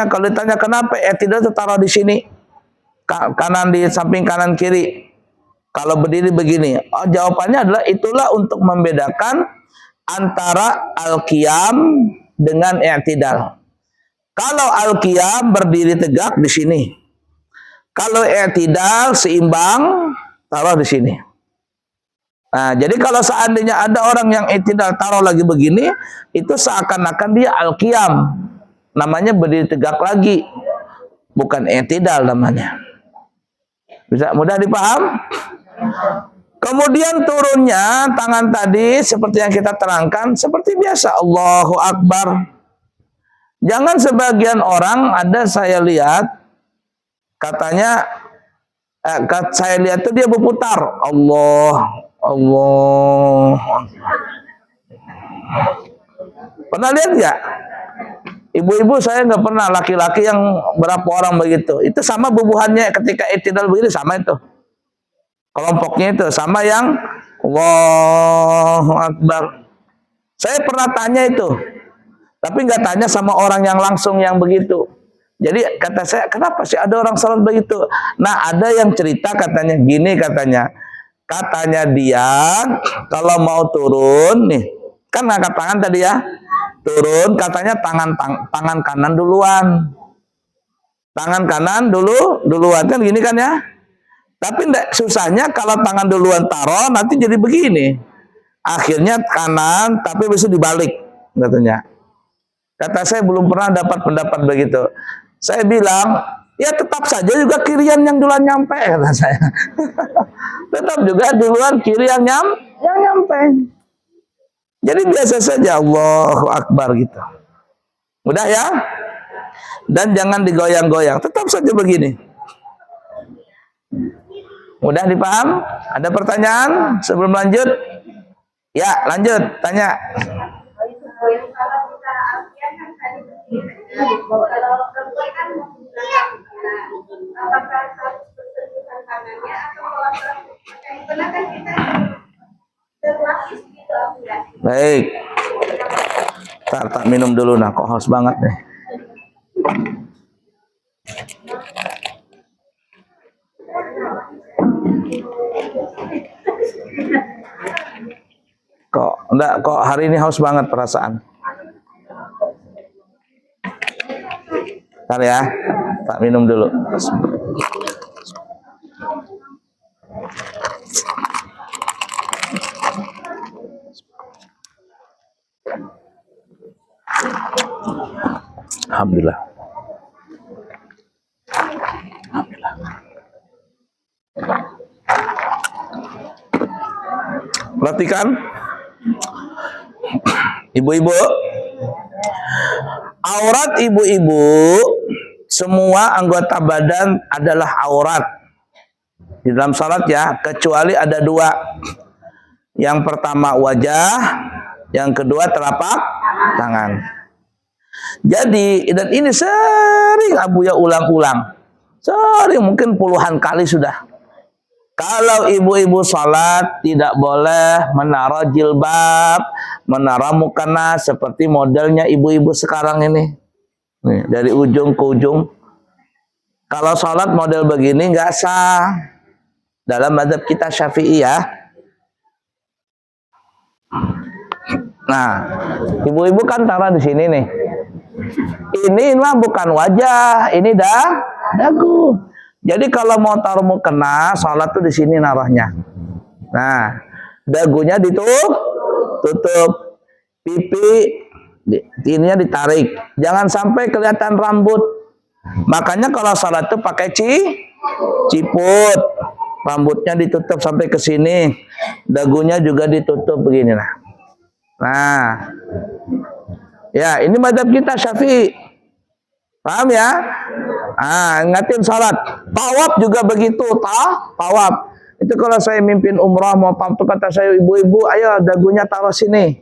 kalau ditanya kenapa i'tidal itu taruh di sini, kanan di samping kanan kiri. Kalau berdiri begini, jawabannya adalah itulah untuk membedakan antara al-qiyam dengan i'tidal. Kalau al-qiyam berdiri tegak di sini. Kalau i'tidal seimbang taruh di sini. Nah, jadi kalau seandainya ada orang yang i'tidal taruh lagi begini, itu seakan-akan dia al-qiyam. Namanya berdiri tegak lagi. Bukan i'tidal namanya. Bisa mudah dipaham? Kemudian turunnya tangan tadi seperti yang kita terangkan seperti biasa, Allahu Akbar. Jangan sebagian orang ada saya lihat katanya saya lihat tuh dia berputar Allah. Pernah lihat nggak? Ibu-ibu saya nggak pernah, laki-laki yang berapa orang begitu. Itu sama bubuhannya ketika i'tidal begini sama itu. Kelompoknya itu sama yang Allahu Akbar. Saya pernah tanya itu. Tapi nggak tanya sama orang yang langsung yang begitu. Jadi kata saya, kenapa sih ada orang salat begitu? Nah, ada yang cerita katanya gini katanya. Katanya dia kalau mau turun nih, kan ngangkat tangan tadi ya. Turun katanya tangan kanan duluan. Tangan kanan duluan kan gini kan ya. Tapi enggak, susahnya kalau tangan duluan taruh nanti jadi begini. Akhirnya kanan tapi bisa dibalik katanya. Kata saya belum pernah dapat pendapat begitu. Saya bilang, ya tetap saja juga kirian yang duluan nyampe, kata saya. Tetap juga duluan kiri yang nyampe. Jadi biasa saja, Allahu Akbar gitu. Mudah ya? Dan jangan digoyang-goyang, tetap saja begini. Mudah dipaham? Ada pertanyaan sebelum lanjut? Ya, lanjut, tanya. Baik. Tak minum dulu nah, kok haus banget deh. Kok hari ini haus banget perasaan. Bentar ya, tak minum dulu. Alhamdulillah. Perhatikan, ibu-ibu, aurat ibu-ibu, semua anggota badan adalah aurat di dalam salat ya, kecuali ada dua. Yang pertama wajah, yang kedua telapak tangan. Jadi, dan ini sering Abuya ulang-ulang, sering mungkin puluhan kali sudah. Kalau ibu-ibu salat tidak boleh menaruh jilbab, menaruh mukena seperti modelnya ibu-ibu sekarang ini. Nih, dari ujung ke ujung. Kalau salat model begini nggak sah. Dalam mazhab kita Syafi'i ya. Nah, ibu-ibu kan taruh di sini nih. Ini mah bukan wajah, ini dagu. Jadi kalau mau taruh mukena, salat tuh di sini naruhnya. Nah, dagunya tutup, pipi ininya ditarik. Jangan sampai kelihatan rambut. Makanya kalau salat tuh pakai ciput. Rambutnya ditutup sampai ke sini. Dagunya juga ditutup begini nah. Nah. Ya, ini mazhab kita Syafi'i. Paham ya? Ah, ingatin salat. Tawaf juga begitu, tawaf. Itu kalau saya mimpin umrah mau pamtu kata saya ibu-ibu, ayo dagunya taruh sini.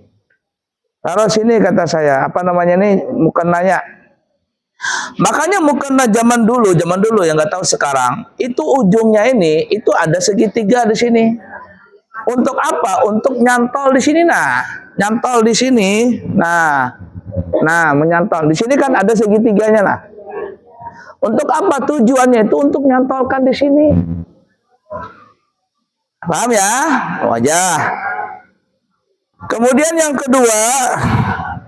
Taruh sini kata saya. Apa namanya nih? Mukennanya. Makanya mukena zaman dulu yang nggak tahu sekarang, itu ujungnya ini itu ada segitiga di sini. Untuk apa? Untuk nyantol di sini nah. Nyantol di sini. Nah, menyantol. Di sini kan ada segitiganya nah. Untuk apa tujuannya itu? Untuk nyantolkan di sini. Paham ya? Wajah. Kemudian yang kedua,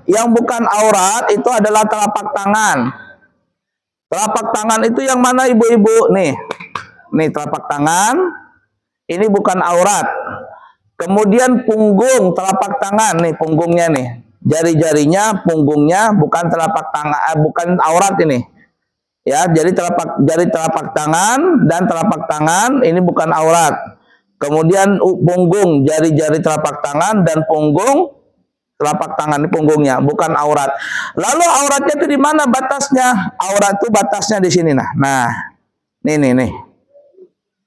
yang bukan aurat itu adalah telapak tangan. Telapak tangan itu yang mana ibu-ibu? Nih telapak tangan. Ini bukan aurat. Kemudian punggung, telapak tangan. Nih punggungnya nih. Jari-jarinya, punggungnya bukan telapak tangan, bukan aurat ini. Ya, jadi jari telapak tangan dan telapak tangan ini bukan aurat. Kemudian punggung, jari-jari telapak tangan dan punggung telapak tangan ini punggungnya bukan aurat. Lalu auratnya itu di mana batasnya? Aurat itu batasnya di sini nah. Nah, nih.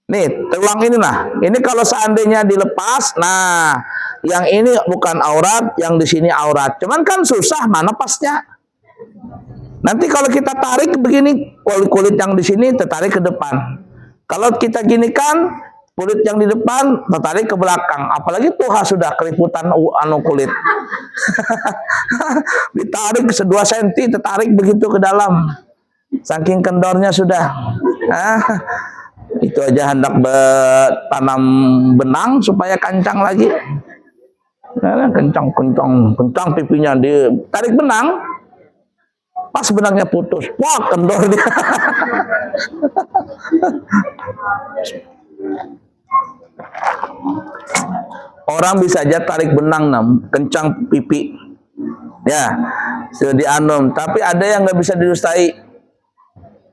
Nih, tulang ini nah. Ini kalau seandainya dilepas, nah, yang ini bukan aurat, yang di sini aurat. Cuman kan susah mana pasnya. Nanti kalau kita tarik begini, kulit yang di sini tertarik ke depan. Kalau kita ginikan, kulit yang di depan tertarik ke belakang. Apalagi tuha sudah keriputan kulit. Ditarik 2 cm, tertarik begitu ke dalam. Saking kendornya sudah. Itu aja hendak tanam benang supaya kencang lagi. Kencang pipinya ditarik benang. Pas benangnya putus, wah kendor dia. Orang bisa aja tarik benang kencang pipi, ya sudah dianum. Tapi ada yang nggak bisa didustai,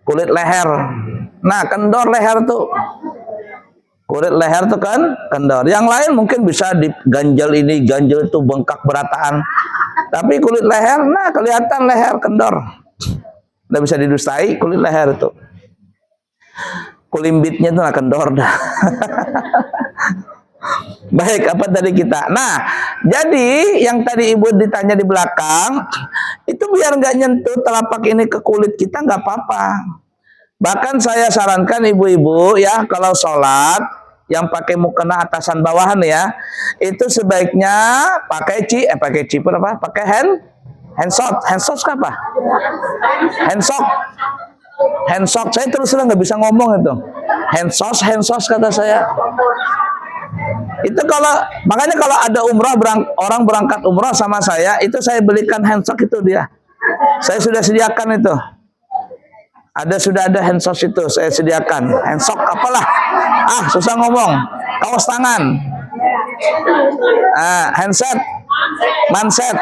kulit leher. Nah kendor leher tuh, kulit leher tuh kan kendor. Yang lain mungkin bisa diganjel ini, ganjel itu bengkak berataan. Tapi kulit leher, nah kelihatan leher kendor, nggak bisa didustai kulit leher itu. Kulimbitnya tuh kendor dah. Baik, apa tadi kita? Nah, jadi yang tadi ibu ditanya di belakang, itu biar nggak nyentuh telapak ini ke kulit kita nggak apa-apa. Bahkan saya sarankan ibu-ibu ya, kalau sholat yang pakai mukena atasan bawahan ya, itu sebaiknya pakai pakai handsock apa? Handsock. Saya terus terang nggak bisa ngomong itu. Handsock kata saya. Itu makanya kalau ada orang berangkat umrah sama saya, itu saya belikan handsock itu dia. Saya sudah sediakan itu. Sudah ada handsock itu saya sediakan. Handsock apalah. Susah ngomong. Kaos tangan. Handset. Manset.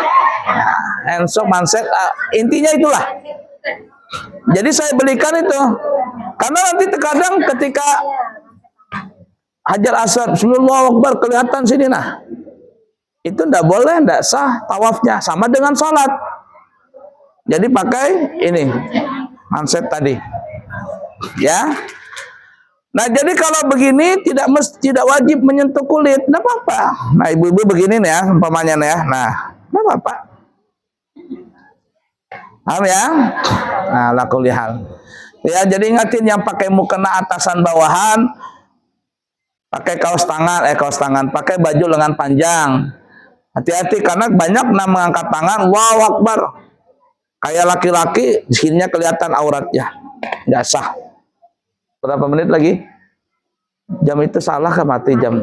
Handsock, manset. Intinya itulah. Jadi saya belikan itu. Karena nanti terkadang ketika Hajar Aswad, Bismillahirrahmanirrahim, Akbar, kelihatan sini nah. Itu ndak boleh, ndak sah tawafnya, sama dengan sholat. Jadi pakai ini manset tadi. Ya. Nah, jadi kalau begini tidak wajib menyentuh kulit, enggak apa-apa. Nah, ibu-ibu begini nih ya, umpamanya ya. Nah, enggak apa-apa. Paham ya? Nah, lakul hal. Ya, jadi ingatin yang pakai mukena atasan bawahan, pakai kaos tangan, pakai baju lengan panjang. Hati-hati karena banyak mengangkat tangan, Allahu Akbar. Kayak laki-laki, di sininya kelihatan auratnya. Nggak sah. Berapa menit lagi? Jam itu salah kah mati jam?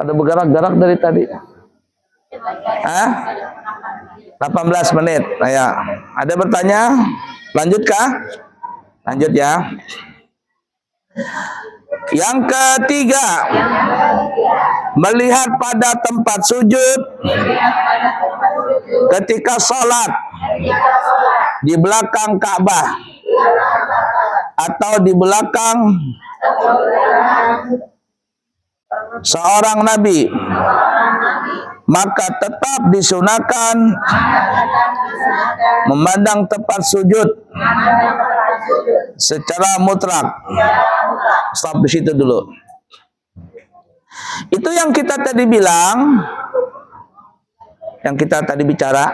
Ada bergerak-gerak dari tadi. 18 menit. Nah, ya. Ada bertanya? Lanjutkah? Lanjut ya. Yang ketiga, melihat pada tempat sujud ketika sholat di belakang Ka'bah atau di belakang seorang nabi, maka tetap disunahkan memandang tempat sujud secara mutlak. Stop di situ dulu. Itu yang kita tadi bilang, yang kita tadi bicara.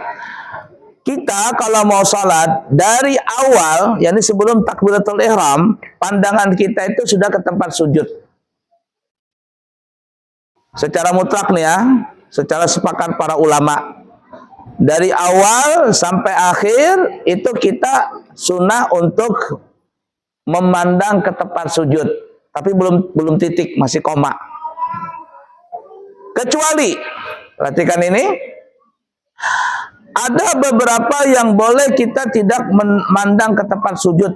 Kita kalau mau sholat dari awal, yakni sebelum takbiratul ihram, pandangan kita itu sudah ke tempat sujud. Secara mutlak nih ya, secara sepakat para ulama. Dari awal sampai akhir itu kita sunnah untuk memandang ke tempat sujud, tapi belum titik, masih koma. Kecuali, perhatikan ini, ada beberapa yang boleh kita tidak memandang ke tempat sujud.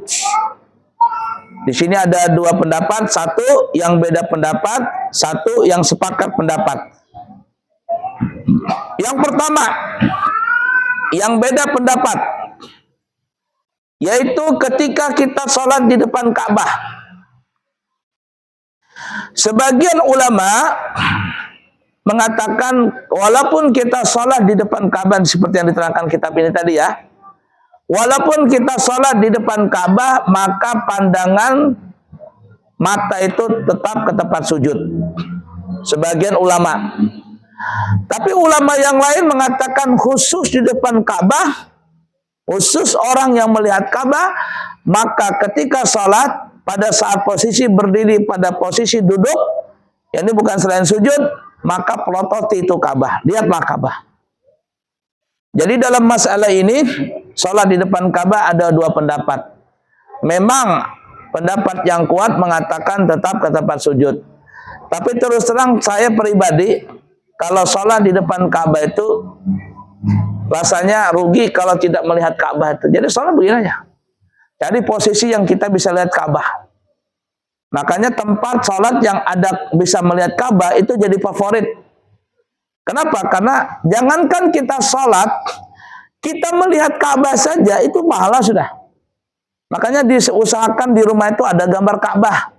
Di sini ada dua pendapat, satu yang beda pendapat, satu yang sepakat pendapat. Yang pertama, yang beda pendapat, yaitu ketika kita sholat di depan Ka'bah. Sebagian ulama mengatakan walaupun kita sholat di depan Ka'bah seperti yang diterangkan kitab ini tadi ya, walaupun kita sholat di depan Ka'bah, maka pandangan mata itu tetap ke tempat sujud. Sebagian ulama. Tapi ulama yang lain mengatakan khusus di depan Ka'bah, khusus orang yang melihat Ka'bah, maka ketika sholat, pada saat posisi berdiri pada posisi duduk, ini bukan selain sujud, maka pelototi itu Ka'bah, lihatlah Ka'bah. Jadi dalam masalah ini, sholat di depan Ka'bah ada dua pendapat. Memang pendapat yang kuat mengatakan tetap ke tempat sujud. Tapi terus terang saya pribadi, kalau sholat di depan Ka'bah itu rasanya rugi kalau tidak melihat Ka'bah itu. Jadi sholat begini aja. Jadi posisi yang kita bisa lihat Ka'bah. Makanya tempat sholat yang ada bisa melihat Ka'bah itu jadi favorit. Kenapa? Karena jangankan kita sholat, kita melihat Ka'bah saja itu pahala sudah. Makanya diusahakan di rumah itu ada gambar Ka'bah.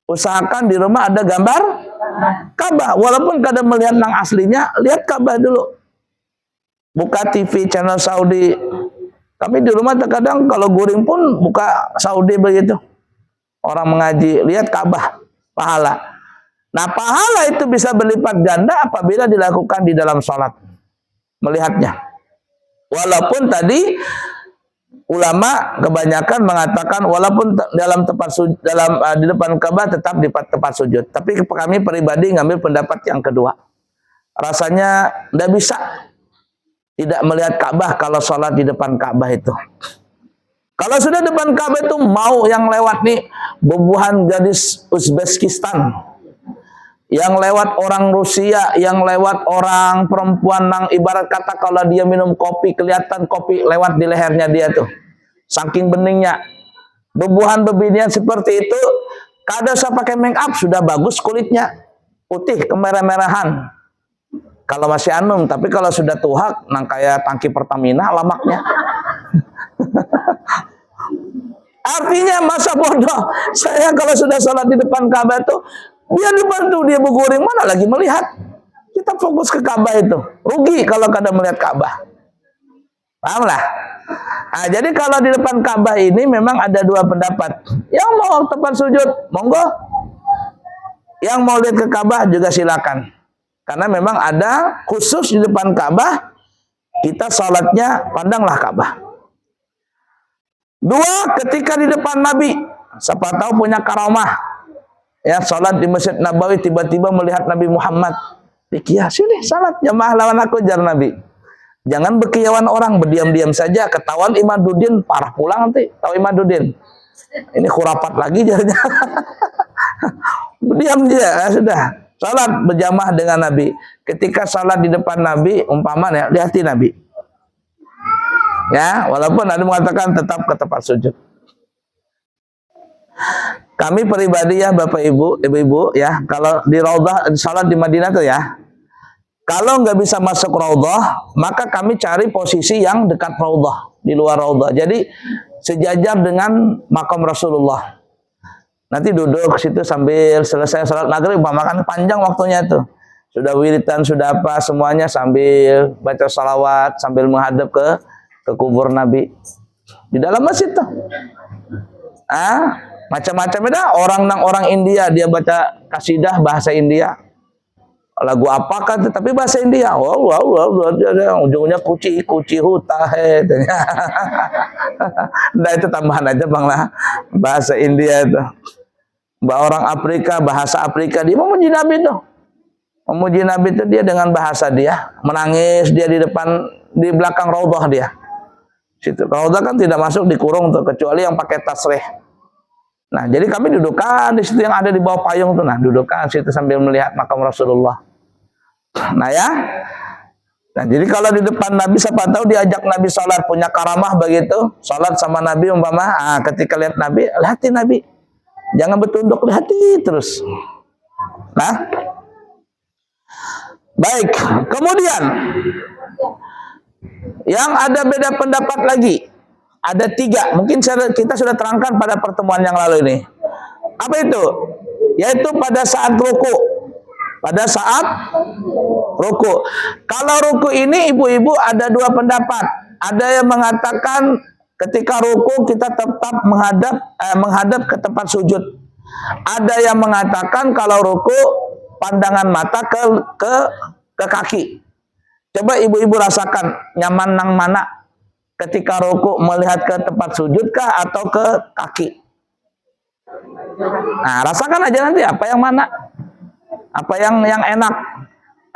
Usahakan di rumah ada gambar Ka'bah. Walaupun kadang melihat yang aslinya, lihat Ka'bah dulu. Buka TV channel Saudi. Kami di rumah terkadang kalau guring pun buka Saudi begitu. Orang mengaji, lihat Ka'bah, pahala. Nah, pahala itu bisa berlipat ganda apabila dilakukan di dalam sholat. Melihatnya. Walaupun tadi ulama kebanyakan mengatakan walaupun dalam tempat di depan Ka'bah tetap di tempat sujud. Tapi kami pribadi ngambil pendapat yang kedua. Rasanya tidak bisa tidak melihat Ka'bah kalau sholat di depan Ka'bah itu. Kalau sudah depan Ka'bah itu mau yang lewat nih bubuhan gadis Uzbekistan, yang lewat orang Rusia, yang lewat orang perempuan yang ibarat kata kalau dia minum kopi kelihatan kopi lewat di lehernya dia tuh. Saking beningnya. Bubuhan bebinian seperti itu, kadang saya pakai make up sudah bagus kulitnya, putih kemerah-merahan. Kalau masih anum, tapi kalau sudah tuak, nang kayak tangki Pertamina lamaknya. Artinya masa bodoh. Saya kalau sudah sholat di depan Ka'bah itu, dia dibantu, dia berguring, mana lagi melihat. Kita fokus ke Ka'bah itu. Rugi kalau kadang melihat Ka'bah. Paham lah? Nah, jadi kalau di depan Ka'bah ini memang ada dua pendapat. Yang mau tempat sujud, monggo. Yang mau lihat ke Ka'bah juga silakan. Karena memang ada khusus di depan Ka'bah, kita sholatnya pandanglah Ka'bah. Dua, ketika di depan Nabi, siapa tahu punya karamah, ya sholat di Masjid Nabawi tiba-tiba melihat Nabi Muhammad, dikiyah sini salat jamaah lawan aku jar Nabi. Jangan berkiawan orang, berdiam-diam saja, ketahuan Imaduddin parah pulang nanti. Tahu Imaduddin? Ini khurafat lagi jarnya. Berdiam dia, ya sudah. Salat berjamaah dengan Nabi. Ketika salat di depan Nabi, umpamanya lihati Nabi. Ya, walaupun ada mengatakan tetap ke tempat sujud. Kami pribadi ya Bapak Ibu, Ibu-ibu ya, kalau di Raudhah salat di Madinah tuh ya. Kalau nggak bisa masuk Raudhah, maka kami cari posisi yang dekat Raudhah, di luar Raudhah. Jadi sejajar dengan makam Rasulullah. Nanti duduk situ sambil selesai salat maghrib, makan panjang waktunya tuh. Sudah wiritan, sudah apa, semuanya sambil baca salawat, sambil menghadap ke kubur Nabi. Di dalam masjid tuh. Macam-macam beda. Orang India, dia baca kasidah bahasa India. lagu apakah, tapi bahasa India. Ujungnya kuci huta. Nah itu tambahan aja Bang lah, bahasa India itu. Orang Afrika, bahasa Afrika, dia memuji Nabi tuh. Memuji Nabi itu dia dengan bahasa dia, menangis dia di belakang raudhah dia. Situ raudhah kan tidak masuk dikurung tuh, kecuali yang pakai tasrih. Nah, jadi kami dudukkan di situ yang ada di bawah payung tuh. Nah, dudukkan situ sambil melihat makam Rasulullah. Nah ya. Nah, jadi kalau di depan Nabi, siapa tahu diajak Nabi sholat, punya karamah begitu, sholat sama Nabi umpama, ketika lihat Nabi, lihatin Nabi. Jangan bertunduk, lihati terus. Nah, baik. Kemudian yang ada beda pendapat lagi, ada 3. Mungkin kita sudah terangkan pada pertemuan yang lalu ini. Apa itu? Yaitu pada saat ruku. Pada saat ruku. Kalau ruku ini ibu-ibu ada 2 pendapat. Ada yang mengatakan ketika ruku kita tetap menghadap ke tempat sujud. Ada yang mengatakan kalau ruku pandangan mata ke kaki. Coba ibu-ibu rasakan nyaman nang mana ketika ruku, melihat ke tempat sujud kah atau ke kaki? Nah, rasakan aja nanti apa yang mana, apa yang enak.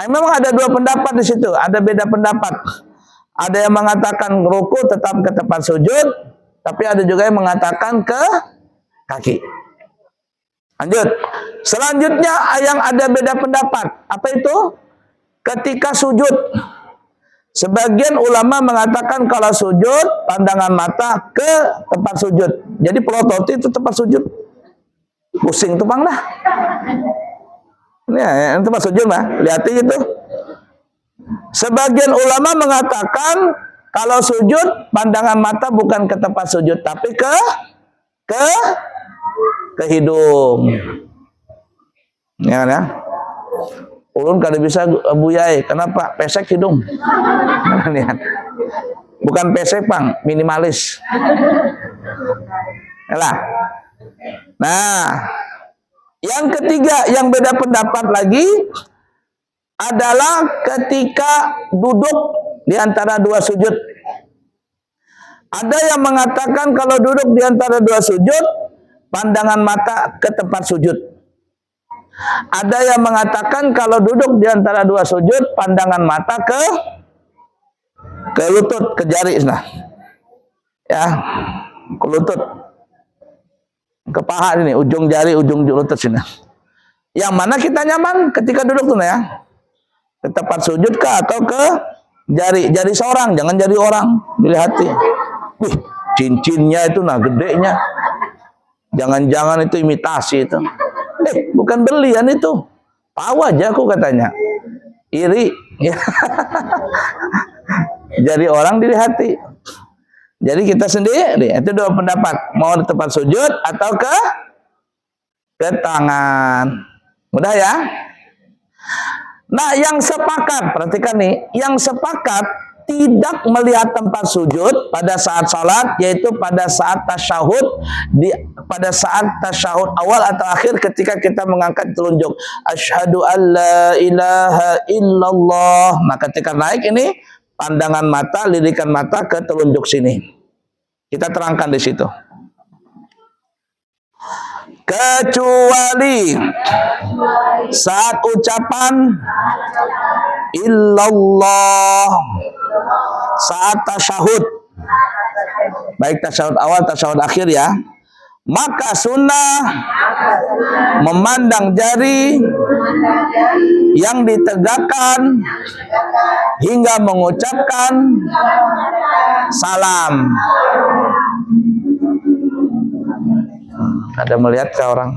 Memang ada 2 pendapat di situ, ada beda pendapat. Ada yang mengatakan ruku tetap ke tempat sujud, tapi ada juga yang mengatakan ke kaki. Lanjut. Selanjutnya yang ada beda pendapat. Apa itu? Ketika sujud. Sebagian ulama mengatakan kalau sujud, pandangan mata ke tempat sujud. Jadi pelotot itu tempat sujud. Pusing tuh Bang lah. Ini ya, tempat sujud mah, lihat itu. Sebagian ulama mengatakan kalau sujud pandangan mata bukan ke tempat sujud tapi ke hidung. Ya kan ya? Ulun kada bisa buyai, kenapa? Pesek hidung. Bukan pesek Bang, minimalis. Yalah. Nah, yang ketiga yang beda pendapat lagi adalah ketika duduk di antara 2 sujud. Ada yang mengatakan kalau duduk di antara 2 sujud, pandangan mata ke tempat sujud. Ada yang mengatakan kalau duduk di antara 2 sujud, pandangan mata ke lutut, ke jari nah. Ya, ke lutut. Ke paha ini, ujung jari, ujung lutut sini. Yang mana kita nyaman ketika duduk tuh nah ya? Ke tempat sujud kah atau ke jari seorang, jangan jari orang, dilihati. Wih, cincinnya itu nah gedenya. Jangan-jangan itu imitasi itu. Bukan berlian itu. Tahu aja aku katanya. Iri. Jari orang dilihati. Jadi kita sendiri, itu 2 pendapat. Mau di tempat sujud atau ke tangan. Mudah ya? Nah, yang sepakat, perhatikan nih, yang sepakat tidak melihat tempat sujud pada saat salat, yaitu pada saat tasyahud, pada saat tasyahud awal atau akhir ketika kita mengangkat telunjuk. Asyhadu alla ilaha illallah. Nah, ketika naik ini pandangan mata, lirikan mata ke telunjuk sini. Kita terangkan di situ. Kecuali saat ucapan illallah, saat tasyahud, baik tasyahud awal, tasyahud akhir ya, maka sunnah memandang jari yang ditegakkan hingga mengucapkan salam. Ada melihat ke orang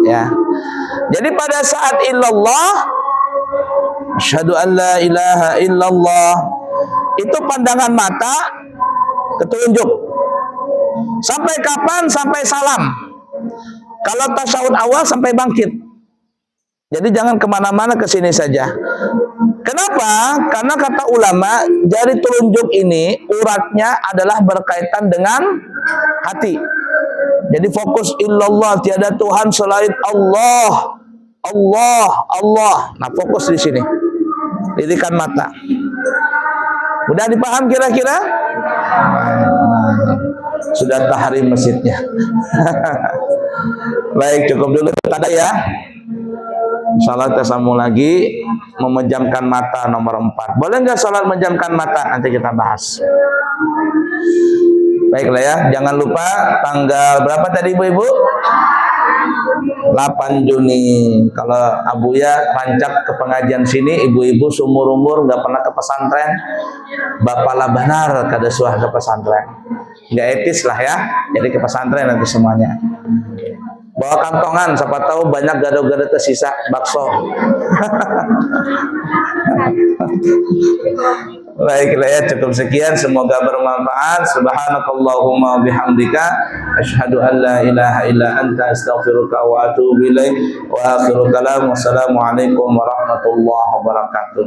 ya. Jadi pada saat illallah, asyhadu an la ilaha illallah, itu pandangan mata ketunjuk. Sampai kapan? Sampai salam. Kalau tasyahud awal sampai bangkit. Jadi jangan kemana-mana, ke sini saja. Kenapa? Karena kata ulama, jari telunjuk ini uratnya adalah berkaitan dengan hati. Jadi fokus illallah, tiada Tuhan selain Allah. Allah, Allah. Nah, fokus di sini. Lirikan mata. Udah dipaham kira-kira? Sudah tahrim masjidnya. Baik, cukup dulu tanda ya. Salat kita sambung lagi. Memejamkan mata nomor 4. Boleh nggak salat memejamkan mata? Nanti kita bahas. Baiklah ya, jangan lupa tanggal berapa tadi ibu-ibu? 8 Juni. Kalau Abuya rancak ke pengajian sini, ibu-ibu seumur-umur nggak pernah ke pesantren, bapaklah benar kada suah ke pesantren. Nggak etis lah ya. Jadi ke pesantren nanti semuanya. Bawa kantongan, siapa tahu banyak gado-gado tersisa bakso. Baiklah ya, cukup sekian, semoga bermanfaat. Subhanakallahumma bihamdika asyhadu an la ilaha illa anta astaghfiruka wa atubu ilaik. Wa akhiru kalam, wassalamualaikum warahmatullahi wabarakatuh.